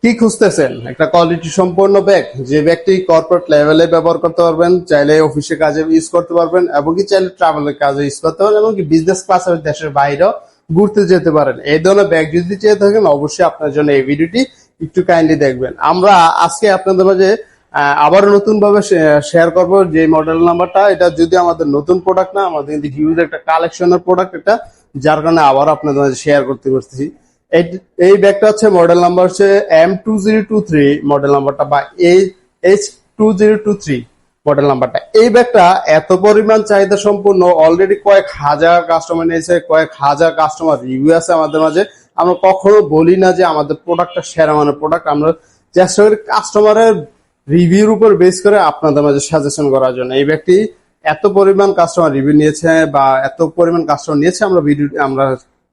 কি খুঁজতেছেন? একটা কোয়ালিটি সম্পন্ন ব্যাগ, যে ব্যাগটি কর্পোরেট লেভেলে ব্যবহার করতে পারবেন, চাইলে অফিসে কাজে ইউজ করতে পারবেন, এবং কি চাইলে ট্রাভেলের কাজে ইউজ করতে পারেন, এবং কি বিজনেস ক্লাসে দেশের বাইরেও ঘুরতে যেতে পারেন। এই ধরনের ব্যাগ যদি চেয়ে থাকেন, অবশ্যই আপনার জন্য এই ভিডিওটি একটু কাইন্ডলি দেখবেন। আমরা আজকে আপনাদের মাঝে আবার নতুন ভাবে শেয়ার করব যে মডেল নাম্বারটা। এটা যদি আমাদের নতুন প্রোডাক্ট না, আমাদের কিন্তু হিউজ একটা কালেকশনের প্রোডাক্ট এটা, যার কারণে আবার আপনাদের মাঝে শেয়ার করতে পারতেছি। এই ব্যাগটা হচ্ছে মডেল নাম্বার হচ্ছে M2023 মডেল নাম্বারটা, বা H2023 মডেল নাম্বারটা। এই ব্যাগটা এত পরিমাণ চাহিদা সম্পূর্ণ, অলরেডি কয়েক হাজার কাস্টমার নিয়েছে, কয়েক হাজার কাস্টমার রিভিউ আছে আমাদের মাঝে। আমরা কখনো বলি না যে আমাদের প্রোডাক্টটা সেরা মানের প্রোডাক্ট, আমরা চেষ্টা করি কাস্টমারের রিভিউর উপর বেস করে আপনাদের মাঝে সাজেশন করার জন্য। এই ব্যাগটি এত পরিমাণ কাস্টমার রিভিউ নিয়েছে বা এত পরিমাণ কাস্টমার নিয়েছে, আমরা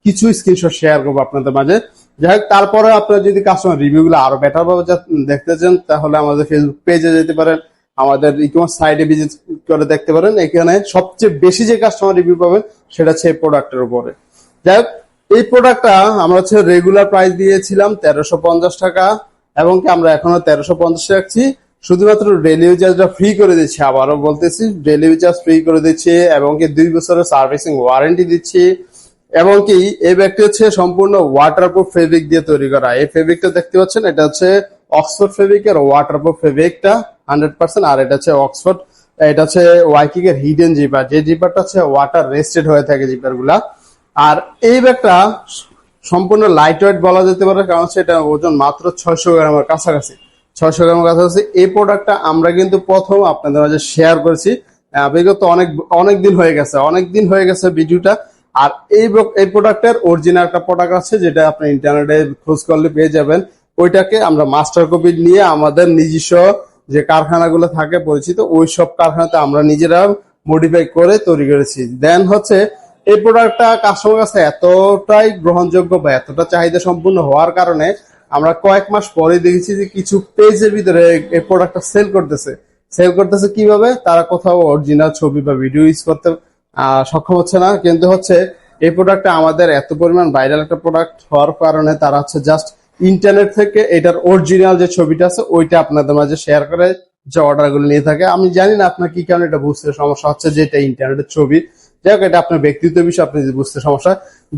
কিছু স্ক্রিনশট শেয়ার করবো আপনাদের মাঝে। যাই হোক, তারপরে আপনারা যদি কাস্টমার রিভিউ গুলো আরো বেটার ভাবে দেখতে চান, তাহলে আমাদের ফেসবুক পেজে যেতে পারেন, আমাদের ইকমার্স সাইটে ভিজিট করে দেখতে পারেন। এখানে সবচেয়ে বেশি যে কাস্টমার রিভিউ পাবেন সেটা হচ্ছে এই প্রোডাক্টের উপরে। যাই হোক, এই প্রোডাক্টটা আমরা হচ্ছে রেগুলার প্রাইস দিয়েছিলাম 1350 টাকা, এবং কি আমরা এখনো 1350 রাখছি। শুধুমাত্র ডেলিভারি চার্জটা ফ্রি করে দিচ্ছি, আবারও বলতেছি ডেলিভারি চার্জ ফ্রি করে দিচ্ছি, এবং কি 2 বছরের সার্ভিসিং ওয়ারেন্টি দিচ্ছি। এবং কি এই ব্যাগটি হচ্ছে সম্পূর্ণ ওয়াটারপ্রুফ ফেব্রিক দিয়ে তৈরি করা। এই ফেব্রিকটা দেখতে পাচ্ছেন, এটা হচ্ছে অক্সফোর্ড ফেব্রিকের ওয়াটারপ্রুফ ফেব্রিকটা 100%। আর এটা হচ্ছে অক্সফোর্ড, এটা হচ্ছে ওয়াইকিং এর হিডেন জিপার, যে জিপারটা হচ্ছে ওয়াটার রেস্টেড হয়ে থাকে জিপার গুলা। আর এই ব্যাগটা সম্পূর্ণ লাইট ওয়েট বলা যেতে পারে, কারণ হচ্ছে এটা ওজন মাত্র 600 গ্রামের কাছাকাছি। 600 গ্রামের কাছাকাছি। এই প্রোডাক্টটা আমরা কিন্তু প্রথম আপনাদের মাঝে শেয়ার করেছি, বিগত অনেক দিন হয়ে গেছে ভিডিওটা। আর এই প্রোডাক্টের অরিজিনাল একটা প্রোডাক্ট আছে, যেটা আপনি ইন্টারনেটে খোঁজ করলে পেয়ে যাবেন। ওইটাকে আমরা মাস্টার কপি নিয়ে আমাদের নিজস্ব যে কারখানাগুলো থাকে পরিচিত, ওই সব কারখানাতে আমরা নিজেরা মডিফাই করে তৈরি করেছি। দেন হচ্ছে এই প্রোডাক্টটা কাস্টমার কাছে এতটাই গ্রহণযোগ্য বা এতটা চাহিদা সম্পূর্ণ হওয়ার কারণে আমরা কয়েক মাস পরে দেখেছি যে কিছু পেজের ভিতরে এই প্রোডাক্টটা সেল করতেছে কিভাবে, তারা কোথাও অরিজিনাল ছবি বা ভিডিও ইউজ করতে সক্ষম হচ্ছে না, কিন্তু হচ্ছে এই প্রোডাক্টটা আমাদের এত পরিমাণ ভাইরাল একটা প্রোডাক্ট হওয়ার কারণে তারা হচ্ছে জাস্ট ইন্টারনেট থেকে এটার অরিজিনাল যে ছবিটা আছে ওইটা আপনাদের মাঝে শেয়ার করে যে অর্ডার গুলো নিয়ে থাকে। আমি জানি না আপনার কি কারণে এটা বুঝতে সমস্যা হচ্ছে যে এটা ইন্টারনেটের ছবি। যাই হোক, এটা আপনার ব্যক্তিগত বিষয়, আপনি বুঝতে সমস্যা।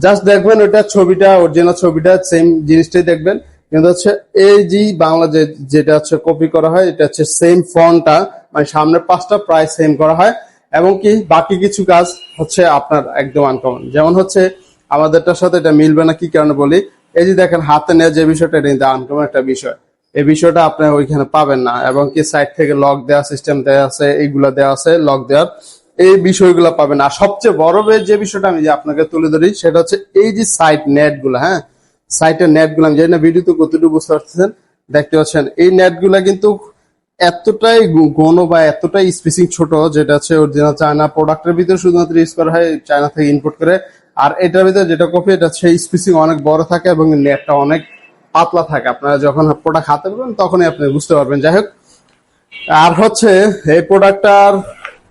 জাস্ট দেখবেন ওইটা ছবিটা, অরিজিনাল ছবিটা সেম জিনিসটাই দেখবেন, কিন্তু হচ্ছে এই যে বাংলা যেটা হচ্ছে কপি করা হয়, এটা হচ্ছে সেম ফন্টটা, মানে সামনের পাঁচটা প্রায় সেম করা হয়। এবং কি বাকি কিছু কাজ হচ্ছে আপনার একদম আনকমন, যেমন হচ্ছে আমাদেরটার সাথে এটা মিলবে না। কি কারণে বলি, এই যে দেখেন হাতে নেওয়া যে বিষয়টা, এটা কিন্তু আনকমন একটা বিষয়। এই বিষয়টা আপনি ওইখানে পাবেন না। এবং কি সাইড থেকে লক দেওয়া সিস্টেম দেওয়া আছে, এইগুলা দেওয়া আছে লক দেওয়ার, এই বিষয়গুলো পাবেন না। আর সবচেয়ে বড় যে বিষয়টা আমি যে আপনাকে তুলে ধরি, সেটা হচ্ছে এই যে সাইড নেট গুলো, হ্যাঁ, সাইটের নেট গুলো, আমি জানি না ভিডিওতে কতটুকু বুঝতে পারছেন, দেখতে পাচ্ছেন এই নেট গুলা কিন্তু এতটাই ঘন বা এতটাই স্পেসিং ছোট, যেটা হচ্ছে অরিজিনাল চায়না প্রোডাক্টের ভিতরে শুধুমাত্র ইউজ করা হয়, চায়না থেকে ইম্পোর্ট করে। আর এটার ভিতরে যেটা কপি, এটা হচ্ছে স্পেসিং অনেক বড় থাকে এবং নেটটা অনেক পাতলা থাকে। আপনারা যখন প্রোডাক্ট হাতে পাবেন তখনই আপনি বুঝতে পারবেন। যাই হোক, আর হচ্ছে এই প্রোডাক্টটার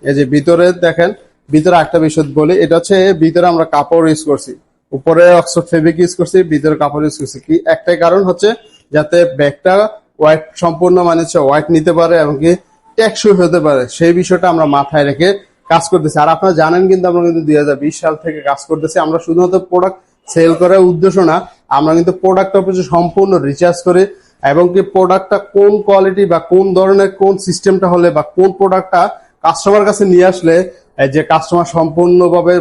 এই যে ভিতরে দেখেন, ভিতরে একটা বিষয় বলি, এটা হচ্ছে ভিতরে আমরা কাপড় ইউজ করছি, উপরে অক্সফোর্ড ফেব্রিক ইউজ করছি, ভিতরে কাপড় ইউজ করছি। কি একটাই কারণ হচ্ছে যাতে ব্যাগটা ওয়াইট সম্পূর্ণ মানে হচ্ছে ওয়াইট নিতে পারে এবং কি টেকসই হতে পারে, সেই বিষয়টা আমরা মাথায় রেখে কাজ করতেছি। আর আপনারা জানেন কিন্তু আমরা কিন্তু 2020 সাল থেকে কাজ করতেছি। আমরা শুধুমাত্র প্রোডাক্ট সেল করার উদ্দেশ্য না, আমরা কিন্তু প্রোডাক্টের উপর সম্পূর্ণ রিসার্চ করি, এবং কি প্রোডাক্টটা কোন কোয়ালিটি বা কোন ধরনের কোন সিস্টেমটা হলে বা কোন প্রোডাক্টটা কাস্টমার কাছে নিয়ে আসলে যে কাস্টমার সম্পূর্ণভাবে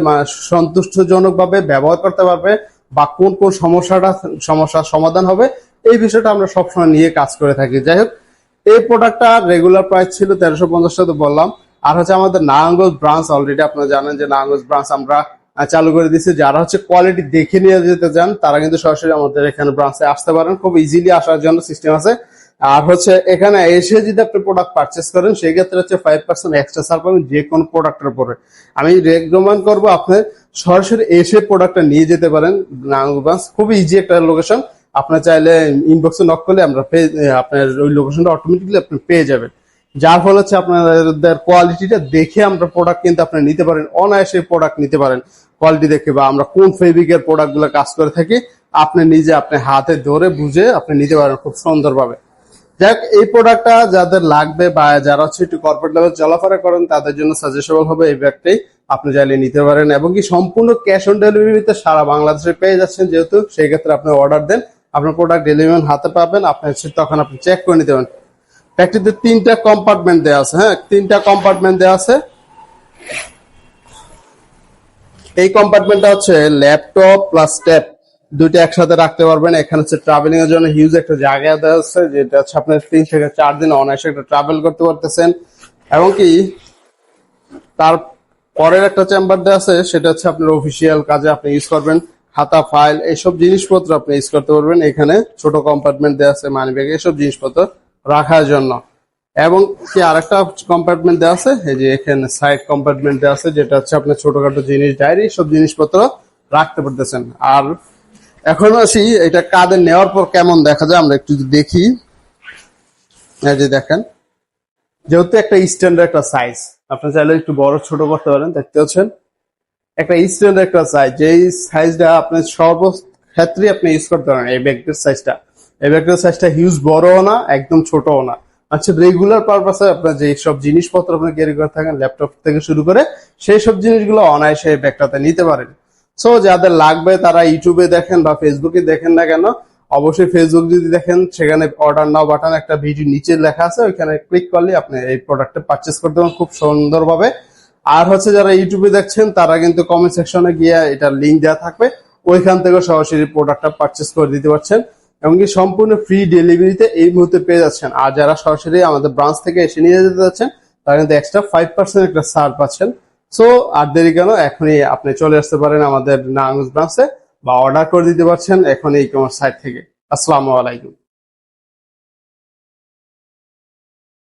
সন্তুষ্টজনকভাবে ব্যবহার করতে পারবে, বা কোন কোন সমস্যার সমাধান হবে, এই বিষয়টা আমরা সবসময় নিয়ে কাজ করে থাকি। যাই হোক, এই প্রোডাক্টটা রেগুলার প্রাইস ছিল 1350 টাকা বললাম। আর হচ্ছে আমাদের নারায়ণগঞ্জ ব্রাঞ্চ, অলরেডি আপনারা জানেন যে নারায়ণগঞ্জ ব্রাঞ্চ আমরা চালু করে দিচ্ছি। যারা হচ্ছে কোয়ালিটি দেখে নিয়ে যেতে চান, তারা কিন্তু সরাসরি আমাদের এখানে ব্রাঞ্চে আসতে পারেন, খুব ইজিলি আসার জন্য সিস্টেম আছে। আর হচ্ছে এখানে এসে যদি আপনি প্রোডাক্ট পারচেস করেন, সেই ক্ষেত্রে হচ্ছে 5% এক্সট্রা ছাড় পাবেন যে কোনো প্রোডাক্টের উপরে। আমি রেকমেন্ড করবো আপনি সরাসরি এসে প্রোডাক্টটা নিয়ে যেতে পারেন। নারায়ণগঞ্জ ব্রাঞ্চ খুবই ইজি একটা লোকেশন, আপনার চাইলে ইনবক্সে নক করলে আমরা আপনার ওই লোকেশনটা অটোমেটিকলি আপনি পেয়ে যাবেন। যার ফলে হচ্ছে আপনাদের কোয়ালিটিটা দেখে আমরা প্রোডাক্ট কিন্তু আপনি নিতে পারেন, অনায়াসে প্রোডাক্ট নিতে পারেন কোয়ালিটি দেখে, বা আমরা কোন ফেব্রিকের প্রোডাক্ট গুলো কাজ করে থাকি আপনি নিজে আপনি হাতে ধরে বুঝে আপনি নিতে পারেন খুব সুন্দরভাবে। যাক, এই প্রোডাক্টটা যাদের লাগবে বা যারা হচ্ছে একটু কর্পোরেট লেভেল চলাফেরা করেন তাদের জন্য সাজেস্টেবল হবে এই ব্যাগটাই, আপনি চাইলে নিতে পারেন। এবং কি সম্পূর্ণ ক্যাশ অন ডেলিভারিতে সারা বাংলাদেশে পেয়ে যাচ্ছেন, যেহেতু সেই ক্ষেত্রে আপনি অর্ডার দেন, আপনার প্রোডাক্ট ডেলিভারি হাতে পাবেন, আপনি হচ্ছে তখন আপনি চেক করে নিতে পারেন। ব্যাগটিতে 3টা কম্পার্টমেন্ট দেওয়া আছে। হ্যাঁ, 3টা কম্পার্টমেন্ট দেওয়া আছে। এই কম্পার্টমেন্টটা হচ্ছে ল্যাপটপ প্লাস ট্যাব দুইটা একসাথে রাখতে পারবেন। এখানে হচ্ছে ট্রাভেলিং এর জন্য হিউজ একটা জায়গা দেওয়া আছে, যেটা হচ্ছে আপনার 3 থেকে 4 দিন অনায়াসে একটা ট্রাভেল করতে পারতেছেন। এবং কি তার পরের একটা চেম্বার দেওয়া আছে, সেটা হচ্ছে আপনার অফিসিয়াল কাজে আপনি ইউজ করবেন, খাতা ফাইল এইসব জিনিসপত্র আপনি ইউজ করতে পারবেন। এখানে ছোট কম্পার্টমেন্ট দেওয়া আছে মানি ব্যাগ এইসব জিনিসপত্র রাখার জন্য। এবং কি আরেকটা কম্পার্টমেন্ট দেওয়া আছে, এই যে এখানে সাইড কম্পার্টমেন্ট দেওয়া আছে, যেটা হচ্ছে আপনার ছোটখাটো জিনিস ডায়েরি সব জিনিসপত্র রাখতে পারতেছেন। আর এখন আসি এটা কাঁধে নেওয়ার পর কেমন দেখা যায় আমরা একটু যদি দেখি। এই যে দেখেন, যেহেতু একটা স্ট্যান্ডার্ড একটা সাইজ, আপনি চাইলে একটু বড় ছোট করতে পারেন। দেখতে পাচ্ছেন একটা স্ট্যান্ডার্ড একটা সাইজ, যেই সাইজটা আপনি সর্বক্ষেত্রে আপনি ইউজ করতে পারেন। এই ব্যাগটির সাইজটা, এই ব্যাগটির সাইজটা হিউজ বড়ও না, একদম ছোটও না। আচ্ছা, রেগুলার পারপাসে আপনার যে সব জিনিসপত্র আপনি ক্যারি করে থাকেন, ল্যাপটপ থেকে শুরু করে সেই সব জিনিসগুলো অনায়াসে এই ব্যাগটাতে নিতে পারেন। সো যাদের লাগবে তারা ইউটিউবে দেখেন বা ফেসবুকে দেখেন না কেন, অবশ্যই ফেসবুক যদি দেখেন সেখানে অর্ডার নাও বাটন একটা ভিডিও নিচে লেখা আছে, ওইখানে ক্লিক করলে আপনি এই প্রোডাক্টটা পারচেস করতে পারেন খুব সুন্দরভাবে। আর হচ্ছে যারা ইউটিউবে দেখছেন তারা কিন্তু কমেন্ট সেকশনে গিয়ে এটা লিঙ্ক দেওয়া থাকবে, ওইখান থেকে সরাসরি প্রোডাক্টটা পারচেস করে দিতে পারছেন। এমনকি সম্পূর্ণ ফ্রি ডেলিভারিতে এই মুহূর্তে পেয়ে যাচ্ছেন। আর যারা সরাসরি আমাদের ব্রাঞ্চ থেকে এসে নিয়ে যেতে যাচ্ছেন তারা কিন্তু এক্সট্রা 5% একটা ছাড় পাচ্ছেন। সো আর দেরি কেন, এখনই আপনি চলে আসতে পারেন আমাদের নারায়ণগঞ্জ ব্রাঞ্চে বা অর্ডার করে দিতে পারছেন এখন এই কমার্স সাইট থেকে। আসসালামু আলাইকুম।